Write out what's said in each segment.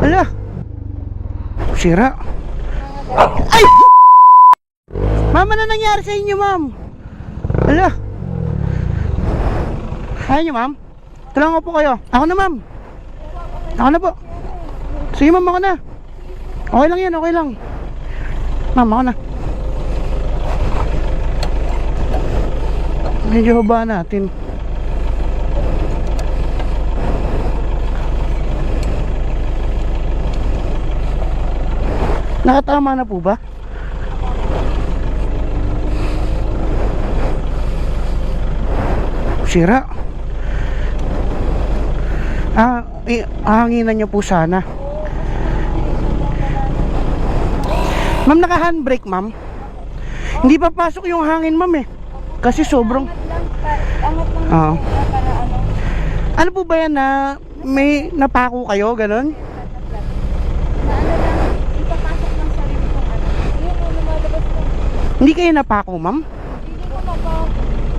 Ala, sira. Ay! Ma'am, ano nangyari sa inyo, ma'am? Ala. Kaya nyo, ma'am? Tulungan ko po kayo. Ako na, ma'am. Ako na po. Sige, ma'am, ako na. Okay lang yan, okay lang. Ma'am, ako na. Medyo haba natin. Nakatama na po ba? Sira. Hanginan nyo po sana. Ma'am, naka-handbrake, ma'am. Hindi pa pasok yung hangin, ma'am eh. Kasi sobrang Oo. Ano po ba yan na may napako kayo, ganon? Ipapasok ng sarili kong ano. Ayun, lumalabas ko. Hindi kayo napako, ma'am? Hindi ko napako.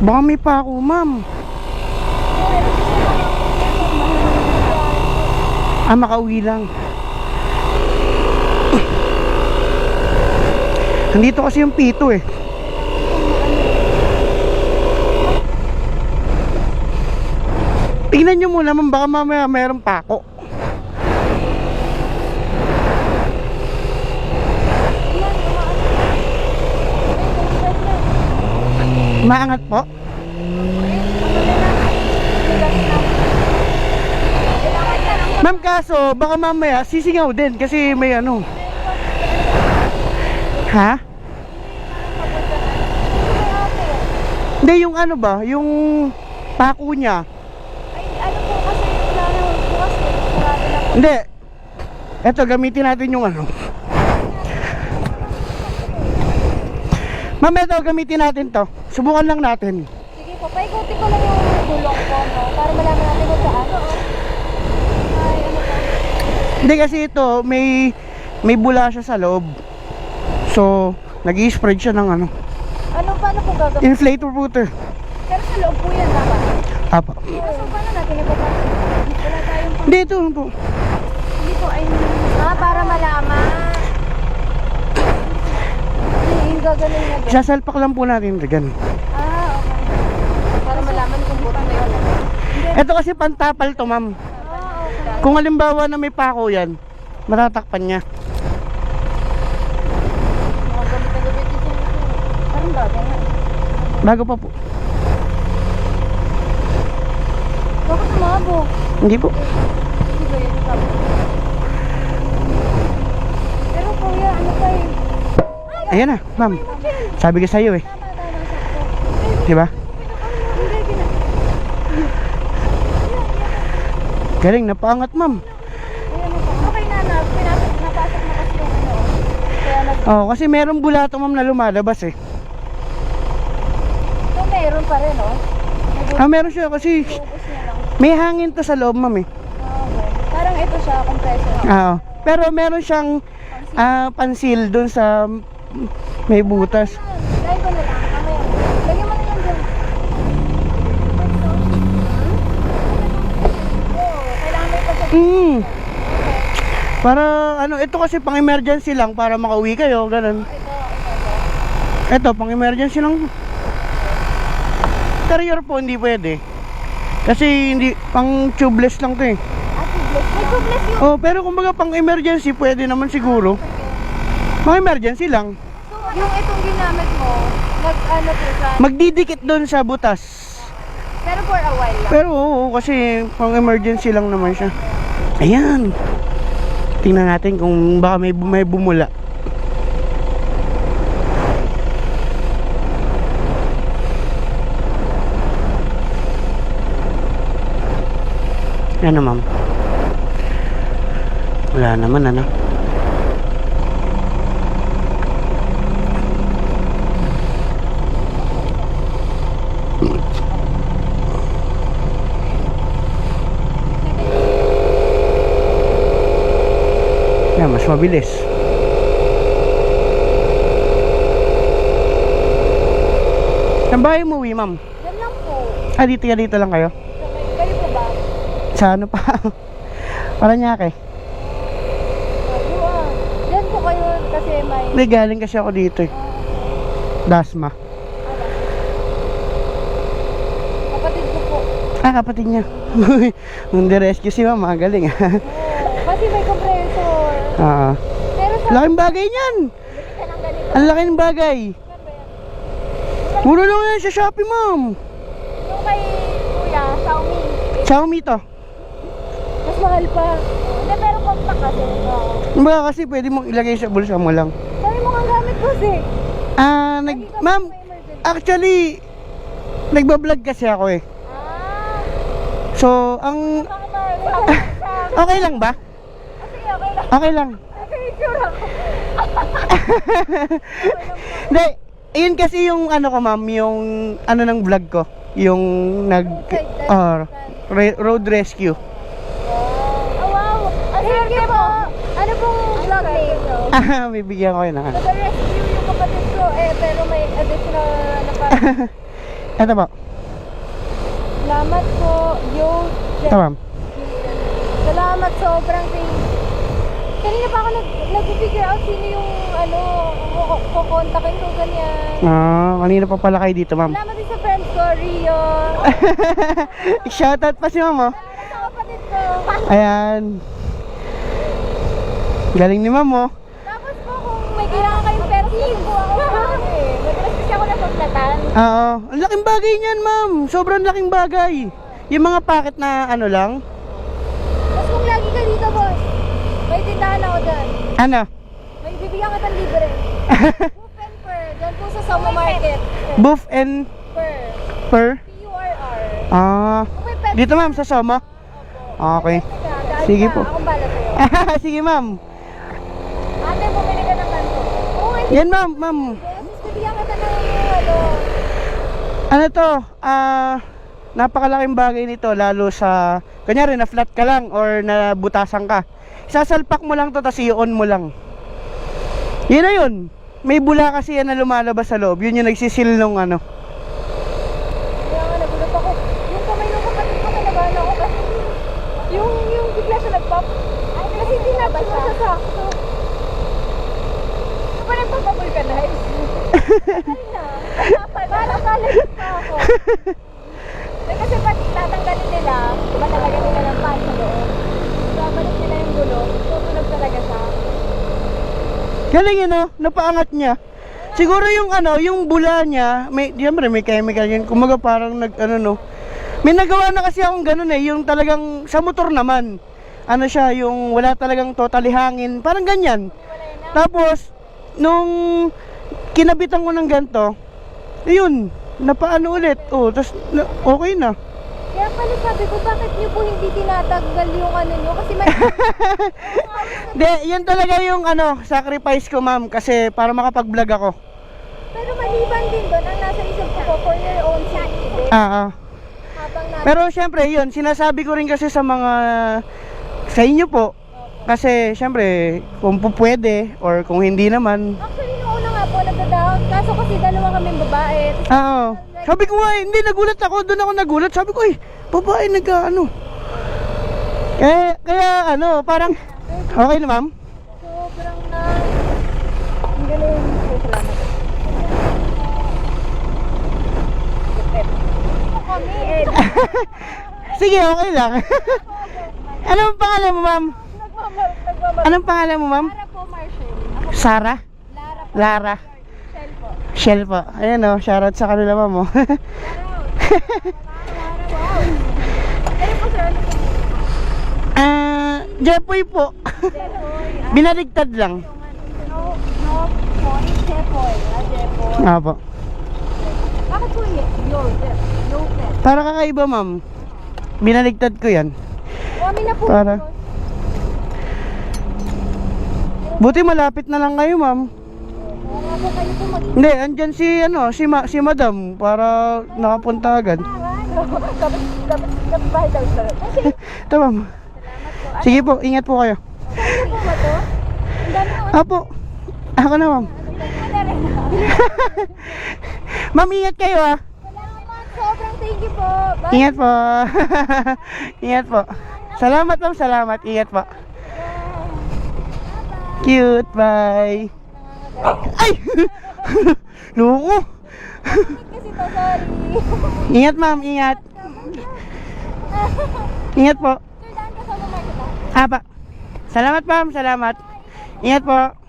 Baka may pako, ma'am. Makauwi lang. Nandito kasi yung pito eh. Tingnan nyo muna, ma'am, baka mamaya mayroong pako. Maangat po. Ma'am, kaso baka mamaya sisingaw din kasi may ano. Ha? Hindi, yung ano ba, yung pako niya. Ay, ano po kasi wala na bukas eh. Sarado na po. Hindi. Eto, gamitin natin yung ano. Ma'am, eto, gamitin natin to. Subukan lang natin. Sige po, paikuti ko lang yung gulong ko, no? Para malaman natin kung saan. Ay, ano po? Hindi, kasi ito, may bula siya sa loob. So, nag-i-spread siya ng ano. Ano, paano po gagawin? Inflator po ito. Pero sa loob po yan, tama? Apa. So, paano natin ipapasok? Wala tayong Hindi, ito po. Hindi po, ay... para malaman. Yung gagaling na ba? Sasalpak lang po natin. Ganun. Okay. Para malaman kung buta na yun. Ito kasi pantapal to, ma'am. Okay. Kung halimbawa na may pako yan, matatakpan niya. Mga gamit na gamit ito. Parang bago nga. Bago pa po. Bakit sumabo? Hindi po. Hindi ba yun? Pero kuya, ano pa eh? Ayan na, ma'am. Sabi ko sa'yo eh. Tama tayo ng sakto. Diba? Hindi, gina. Galing, napaangat, ma'am. Ayan na pa. Okay na, napasok na kasi yung ano. Kaya nag... Oh, kasi merong bulato, ma'am, na lumalabas eh. So, meron pa rin, oh. Meron siya kasi Ubus niya lang. may hangin to sa loob, ma'am eh. Okay. Parang ito siya, compressor. Oo. Pero meron siyang pansil doon sa may butas. Lagay ko na lang. Mamaya. Lagyan mo na lang dyan. Kailangan may pagkakas. Para ano, ito kasi pang emergency lang para makauwi kayo, ganun. Ito, pang emergency lang. Carrier po hindi pwede. Kasi hindi, pang tubeless lang to eh. Tubeless. May tubeless yun. Oh, pero kumbaga pang emergency pwede naman siguro. Pang emergency lang. So, yung itong ginamit mo, nag-ano po siya. Magdidikit doon sa butas. Pero for a while lang. Pero oo, kasi pang emergency lang naman siya. Ayan. Tingnan natin kung baka may bumula. Ano, ma'am? Wala naman, ano? Yan, mas mabilis. Saan ba yung umuwi, ma'am? Yan lang po. Dito lang kayo? Kayo po ba? Sa ano pa? Paranaque. kayo kasi may... Hindi, galing kasi ako dito eh. Dasma. Kapatid ko po. Ah, kapatid niya. Nung rescue si mama, galing. Oo, kasi may compressor. Ah, Pero sa... laking bagay niyan. Bili ka ng ganito. Ang laking bagay. Mura lang yan sa Shopee, ma'am. Yung kay Kuya, Xiaomi. Xiaomi to. Mas mahal pa. Hindi, pero compact kasi. Oo. Baka kasi pwede mong ilagay sa bulsa mo lang. Sabi mo nga gamit ko kasi. Ma'am, actually, nagbablog kasi ako eh. Ah. So, ang... Okay lang ba? Sige, okay lang. Okay lang. Picture ako. Hindi, ayun kasi yung ano ko ma'am, yung ano ng vlog ko. Yung road rescue. Oh, wow. Sige po. Ano pong vlog name? Bibigyan ko yun ng ano. Nag-rescue yung kapatid ko pero may additional na pa. Ito po. Salamat po, yo. Ito ma'am. Salamat, sobrang thank you. Kanina pa ako nag-figure out sino yung kukontakin ko ganyan. Kanina pa pala kayo dito ma'am. Salamat din sa friends ko, Rio. Shoutout pa si ma'am oh. Salamat sa kapatid ko. Ayan. Galing ni ma'am oh. Tapos po kung may kailangan kayong pera, po ako sa madalas kasi ako napaplatan. Oo. Ang laking bagay niyan ma'am. Sobrang laking bagay. Yung mga packet na ano lang. Tapos kung lagi ka dito, boss, may tindahan ako dyan. Ano? May bibigyan ka ng libre. Book and Per, dyan po sa Somo Market. Buff and Per. per? P-U-R-R. Kung may pet dito ma'am sa Soma? Okay. Sige po. Akong bala sa'yo. Sige ma'am. Ate, bumili ka ng kanto. Oo, hindi. Yan ma'am, ma'am. Bibigyan kita ng Ano to? Napakalaking bagay nito lalo sa kunyari na flat ka lang or na butasan ka. Isasalpak mo lang to tapos i-on mo lang. Yun na yun. May bula kasi yan na lumalabas sa loob. Yun yung nagsisil nung ano. Kaya nga, nagulat ako. Yung kamay ng kapatid ko, kinabahan ako kasi yung bigla siya nag-pop. Kasi hindi nabas mo sa sakto. Ano ba nagpapabulkanize? Kanina. Parang kalit pa ako. Kasi pag tatanggalin nila, diba talaga nila ng pan sa loob? Babalik nila yung gulong, tutunog talaga siya. Galing yun oh, napaangat niya. Siguro yung ano, yung bula niya, may chemical yan. Kumaga parang may nagawa na kasi akong ganun eh, yung talagang sa motor naman. Ano siya, yung wala talagang totally hangin, parang ganyan. Tapos, nung kinabitan ko ng ganito, ayun, napaano ulit. Oh, tapos okay na. Kaya pala sabi ko, bakit niyo po hindi tinatanggal yung ano niyo? Kasi may... Yan talaga yung sacrifice ko ma'am, kasi para makapag-vlog ako. Pero maliban din doon, ang nasa isip ko for your own safety din. Habang nasa... Pero syempre yun, sinasabi ko rin kasi sa mga sa inyo po. Kasi syempre, kung pwede or kung hindi naman. Actually, noong una nga po, nagda-down. Kaso kasi dalawa kaming babae. Oo. Sabi ko nga, hindi nagulat ako. Doon ako nagulat. Sabi ko, babae nagka-ano. Kaya parang okay na ma'am. Sobrang na... Ang galing. Salamat. Kami. Sige, okay lang. Anong pangalan mo ma'am? Anong pangalan mo ma'am? Lara po, Marshall. Ako, Sara? Lara po. Lara. Shell po. Shell po. Ayan o, shoutout sa kanila ma'am o. Lara, wow. Ano po sir? Ano po? Jepoy po. Jepoy. Binaligtad lang. No, point. Jepoy. Jepoy. Nga po. Bakit po no pet? Para kakaiba ma'am. Binaligtad ko yan. Kami na po. Para. Buti malapit na lang kayo ma'am. Kaya po kayo po mag- Hindi, andyan si madam para nakapunta agad. Dapat bahay daw sir. Ito ma'am. Sige po, ingat po kayo. Saan po ba to? Ang dami ko. Apo. Ako na ma'am. Ma'am, ingat kayo ah. Salamat. Sobrang thank you po. Bye. Ingat po. Ingat po. Salamat ma'am, salamat. Ingat po. Cute, bye. Ay! Loko. Kasi to, sorry. Ingat, ma'am, ingat. Ingat po. Sir, daan ka sa market ah. Apa. Salamat, ma'am, salamat. Ingat po.